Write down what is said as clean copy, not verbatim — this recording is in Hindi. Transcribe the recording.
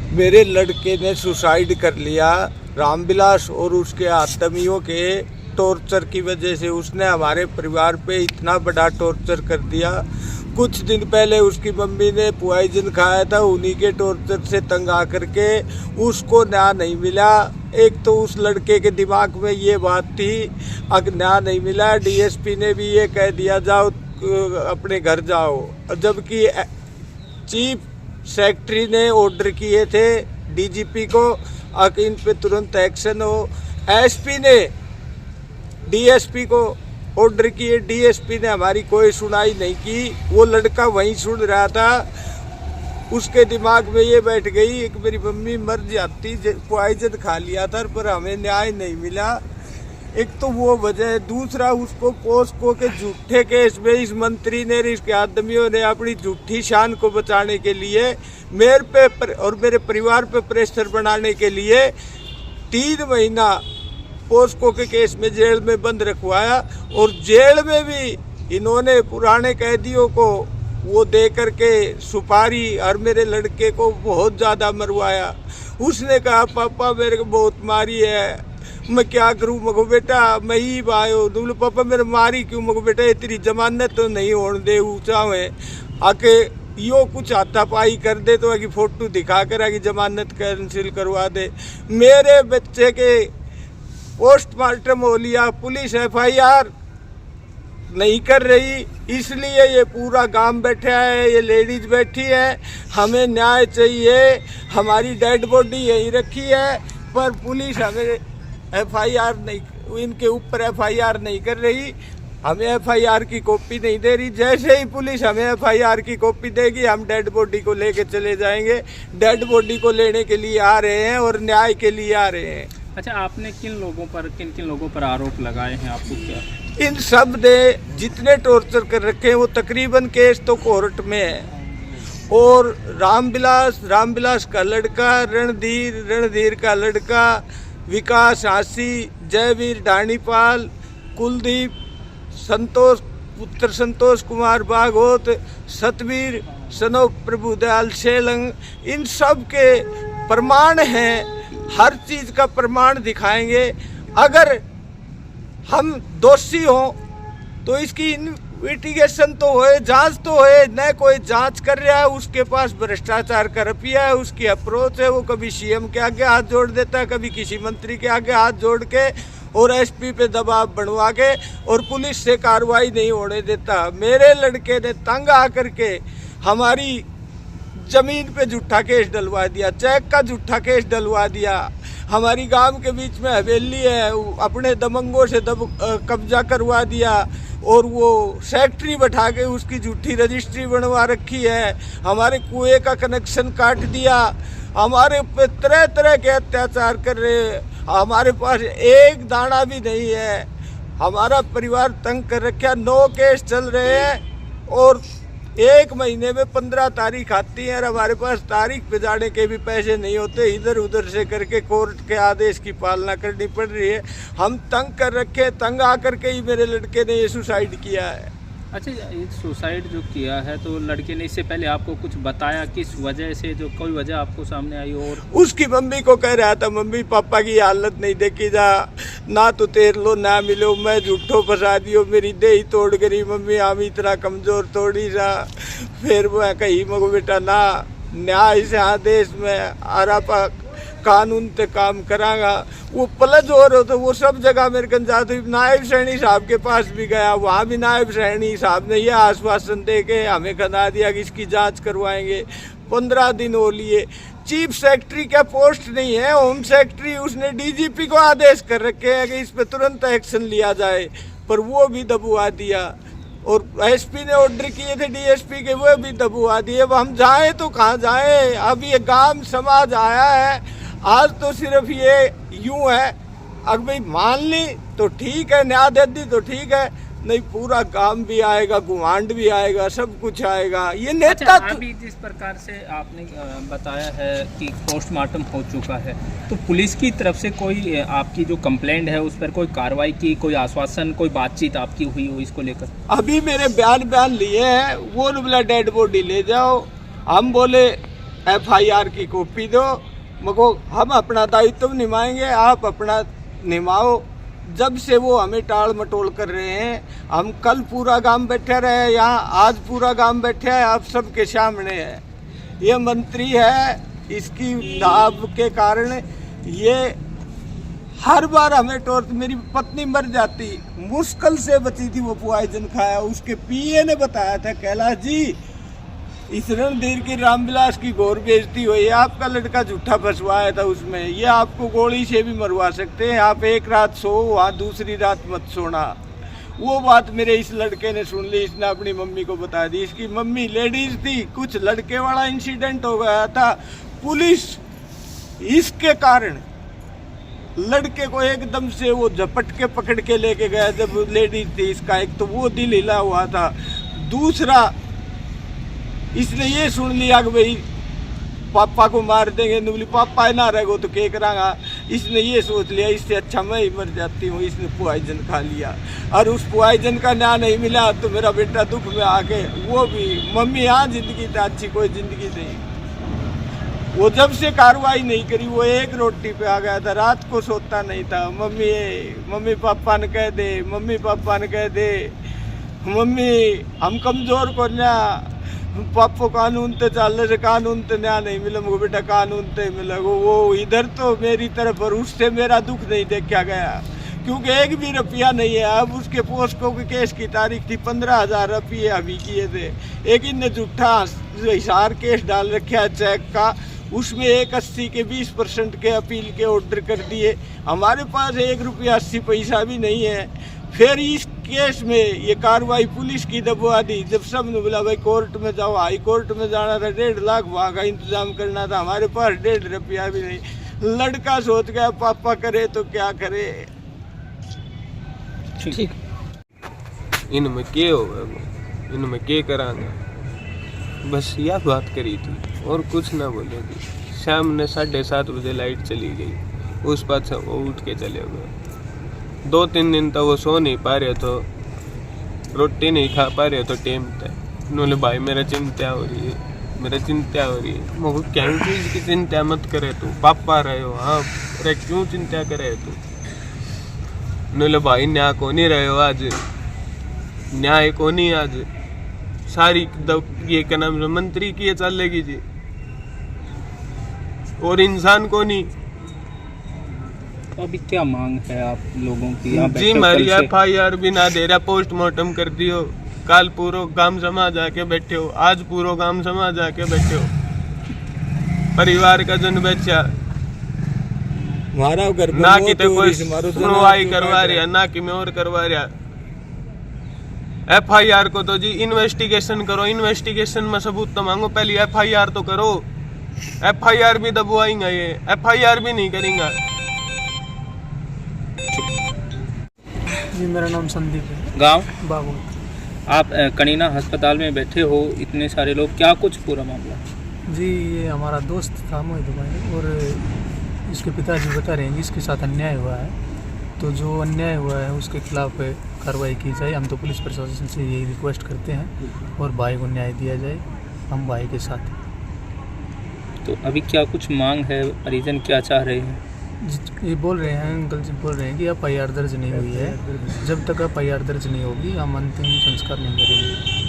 मेरे लड़के ने सुसाइड कर लिया। रामविलास और उसके आदमियों के टॉर्चर की वजह से उसने हमारे परिवार पे इतना बड़ा टॉर्चर कर दिया। कुछ दिन पहले उसकी मम्मी ने पॉइजन खाया था, उन्हीं के टॉर्चर से तंग आकर के उसको न्याय नहीं मिला। एक तो उस लड़के के दिमाग में ये बात थी, अगर न्याय नहीं मिला, डीएसपी ने भी ये कह दिया जाओ अपने घर जाओ, जबकि चीफ सेक्रेटरी ने ऑर्डर किए थे डीजीपी को कि इन पे तुरंत एक्शन हो। एसपी ने डीएसपी को ऑर्डर किए, डीएसपी ने हमारी कोई सुनाई नहीं की। वो लड़का वहीं सुन रहा था, उसके दिमाग में ये बैठ गई एक मेरी मम्मी मर जाती, पॉइजन खा लिया था, पर हमें न्याय नहीं मिला। एक तो वो वजह, दूसरा उसको पोस्को के झूठे केस में इस मंत्री ने, इसके आदमियों ने अपनी झूठी शान को बचाने के लिए मेरे पे और मेरे परिवार पे प्रेशर बनाने के लिए 3 महीना पोस्को के केस में जेल में बंद रखवाया। और जेल में भी इन्होंने पुराने कैदियों को वो दे करके सुपारी और मेरे लड़के को बहुत ज़्यादा मरवाया। उसने कहा पापा मेरे को बहुत मारी है, मैं क्या करूँ मगो बेटा, मैं ही आयो। बोले पापा मेरे मारी क्यों मगो बेटा, तेरी जमानत तो नहीं होने दे ऊँचा में आके यो कुछ हाथापाई कर दे तो आगे फोटो दिखा कर आगे जमानत कैंसिल करवा दे। मेरे बच्चे के पोस्टमार्टम हो लिया, पुलिस एफआईआर नहीं कर रही, इसलिए ये पूरा गांव बैठा है, ये लेडीज बैठी है। हमें न्याय चाहिए, हमारी डेड बॉडी यहीं रखी है, पर पुलिस हमें एफआईआर नहीं, इनके ऊपर एफआईआर नहीं कर रही, हमें एफआईआर की कॉपी नहीं दे रही। जैसे ही पुलिस हमें एफआईआर की कॉपी देगी, हम डेड बॉडी को लेके चले जाएंगे। डेड बॉडी को लेने के लिए आ रहे हैं और न्याय के लिए आ रहे हैं। अच्छा, आपने किन किन लोगों पर आरोप लगाए हैं, आपको क्या? इन सब ने जितने टॉर्चर कर रखे हैं वो तकरीबन केस तो कोर्ट में है। और रामविलास का लड़का रणधीर का लड़का विकास आसी, जयवीर ढाणीपाल, कुलदीप, संतोष कुमार बागोत, सतवीर सनो प्रभुदयाल शेलंग, इन सब के प्रमाण हैं, हर चीज़ का प्रमाण दिखाएंगे। अगर हम दोषी हों तो इसकी इन्वेस्टिगेशन तो होए, जांच तो होए। न कोई जांच कर रहा है, उसके पास भ्रष्टाचार का रवैया है, उसकी अप्रोच है, वो कभी सीएम के आगे हाथ जोड़ देता है, कभी किसी मंत्री के आगे हाथ जोड़ के और एसपी पे दबाव बढ़वा के और पुलिस से कार्रवाई नहीं होने देता। मेरे लड़के ने तंग आकर के हमारी जमीन पे झूठा केस डलवा दिया, चेक का झूठा केस डलवा दिया। हमारी गांव के बीच में हवेली है, अपने दबंगों से कब्जा करवा दिया और वो सेक्रेटरी बैठा के उसकी झूठी रजिस्ट्री बनवा रखी है। हमारे कुएं का कनेक्शन काट दिया, हमारे पे तरह तरह के अत्याचार कर रहे। हमारे पास एक दाना भी नहीं है, हमारा परिवार तंग कर रखा। 9 केस चल रहे हैं और 1 महीने में 15 तारीख आती है और हमारे पास तारीख पे जाने के भी पैसे नहीं होते। इधर उधर से करके कोर्ट के आदेश की पालना करनी पड़ रही है। हम तंग कर रखे, तंग आकर के ही मेरे लड़के ने ये सुसाइड किया है। अच्छा, ये सुसाइड जो किया है तो लड़के ने इससे पहले आपको कुछ बताया, किस वजह से, जो कोई वजह आपको सामने आई? और उसकी मम्मी को कह रहा था मम्मी पापा की हालत नहीं देखी जा, ना तो तेर लो ना मिलो, मैं झूठो फंसा दियो, मेरी देही तोड़ गई मम्मी, हम इतना कमजोर थोड़ी सा। फिर वो कही मगो बेटा ना, न्याय से आदेश में आरा पा कानून पे काम करांगा। वो पलज हो रहा तो वो सब जगह मेरे कन जाते, नायब सैनी साहब के पास भी गया, वहाँ भी नायब सैनी साहब ने यह आश्वासन दे के हमें कहा दिया कि इसकी जांच करवाएंगे। 15 दिन हो लिए, चीफ सेक्रेटरी का पोस्ट नहीं है, होम सेक्रेटरी, उसने डीजीपी को आदेश कर रखे हैं कि इस पर तुरंत एक्शन लिया जाए, पर वो भी दबुआ दिया। और एसपी ने ऑर्डर किए थे डीएसपी के, वो भी दबुआ दिए। अब हम जाएं तो कहाँ जाएं? अब ये गांव समाज आया है, आज तो सिर्फ ये यूं है, अगर भाई मान ली तो ठीक है, न्याय दे दी तो ठीक है, नहीं पूरा काम भी आएगा, गुमांड भी आएगा, सब कुछ आएगा। ये नेता अभी जिस प्रकार से आपने बताया है कि पोस्टमार्टम हो चुका है, तो पुलिस की तरफ से कोई आपकी जो कंप्लेंट है उस पर कोई कार्रवाई की, कोई आश्वासन, कोई बातचीत आपकी हुई हो इसको लेकर? अभी मेरे बयान लिए हैं, वो बोला डेड बॉडी ले जाओ। हम बोले FIR की कॉपी दो, मगो हम अपना दायित्व निभाएंगे, आप अपना निभाओ। जब से वो हमें टाल मटोल कर रहे हैं, हम कल पूरा गांव बैठे रहे यहाँ, आज पूरा गांव बैठे है, आप सबके सामने है। ये मंत्री है, इसकी दाब के कारण ये हर बार हमें टोर्च, मेरी पत्नी मर जाती, मुश्किल से बची थी वो पॉइजन खाया। उसके PA ने बताया था, कैलाश जी इस रणधीर की रामविलास की घोर बेइज्जती हुई है, आपका लड़का झूठा फंसवाया था उसमें, ये आपको गोली से भी मरवा सकते हैं, आप एक रात सो वहाँ दूसरी रात मत सोना। वो बात मेरे इस लड़के ने सुन ली, इसने अपनी मम्मी को बता दी। इसकी मम्मी लेडीज थी, कुछ लड़के वाला इंसिडेंट हो गया था, पुलिस इसके कारण लड़के को एकदम से वो झपट के पकड़ के लेके गया। जब लेडीज थी इसका, एक तो वो दिल हिला हुआ था, दूसरा इसने ये सुन लिया कि भाई पापा को मार देंगे, बोली पापा ना रहेगा तो क्या करांगा। इसने ये सोच लिया इससे अच्छा मैं ही मर जाती हूँ। इसने पॉइजन खा लिया और उस पॉइजन का न्याय नहीं मिला तो मेरा बेटा दुख में आके वो भी, मम्मी यहाँ जिंदगी था, अच्छी कोई जिंदगी नहीं। वो जब से कार्रवाई नहीं करी वो एक रोटी पे आ गया था, रात को सोता नहीं था। मम्मी पापा ने कह दे, मम्मी पापा ने कह दे, मम्मी हम कमजोर को ना पापो कानून ते चल रहे, कानून ते न्याय नहीं मिला, मुझे बेटा कानून ते मिला। वो इधर तो मेरी तरफ और उससे मेरा दुख नहीं देखा गया, क्योंकि एक भी रुपया नहीं है। अब उसके पोस्को के केस की तारीख थी, 15,000 रुपये अभी किए थे। एक इनने झूठा हिसार केस डाल रखा है चेक का, उसमें एक 80 के 20% के अपील के ऑर्डर कर दिए। हमारे पास 1 रुपया 80 पैसा भी नहीं है। फिर इस केस में ये कार्रवाई पुलिस की दबवा दी। जब सब ने बोला भाई कोर्ट में जाओ, हाई कोर्ट में जाना था, 1.5 लाख वहाँ का इंतजाम करना था, हमारे पास 1.5 रुपया भी नहीं। लड़का सोच गया पापा करे तो क्या करे। ठीक, इनमें के होगा, इनमें के करांगा, बस यह बात करी थी और कुछ ना बोले थी। शाम ने 7:30 बजे लाइट चली गई, उस पास वो उठ के चले गए। 2-3 दिन तक वो सो नहीं पा रहे, तो रोटी नहीं खा पा रहे, तो टाइम तक उन्होंने भाई मेरा चिंता हो रही है, मेरा चिंता हो रही है। मैं क्या चीज़ की चिंता मत करे तू, पापा रहे हो, हाँ अरे क्यों चिंता करे तू। उन्होंने भाई न्याय को नहीं रहे हो आज, न्याय को नहीं आज, सारी ये क्या नाम मंत्री की चलेगी जी, और इंसान को नहीं। अभी क्या मांग है आप लोगों की? जी हमारी FIR भी ना दे रहा, पोस्टमार्टम कर दियो। कल पूरा गांव जमा जाके बैठे हो, आज पूरा गांव जमा जाके बैठे हो, परिवार का जन बच्चा ना कि तो कोई सुनवाई करवा रहा, ना कि मैं और करवा रहा। FIR को तो जी इन्वेस्टिगेशन करो, इन्वेस्टिगेशन में सबूत तो मांगो, पहले FIR तो करो। FIR भी दबवाएंगे, ये FIR भी नहीं करेंगे। जी मेरा नाम संदीप है। गांव बागोत। आप कनीना अस्पताल में बैठे हो, इतने सारे लोग, क्या कुछ पूरा मामला? जी ये हमारा दोस्त था मोहित भाई, और इसके पिताजी बता रहे हैं कि इसके साथ अन्याय हुआ है, तो जो अन्याय हुआ है उसके खिलाफ कार्रवाई की जाए। हम तो पुलिस प्रशासन से यही रिक्वेस्ट करते हैं और भाई को न्याय दिया जाए, हम भाई के साथ हैं। तो अभी क्या कुछ मांग है, परिजन क्या चाह रहे हैं? ये बोल रहे हैं, अंकल जी बोल रहे हैं कि FIR दर्ज नहीं हुई है, जब तक FIR दर्ज नहीं होगी हम अंतिम संस्कार नहीं करेंगे।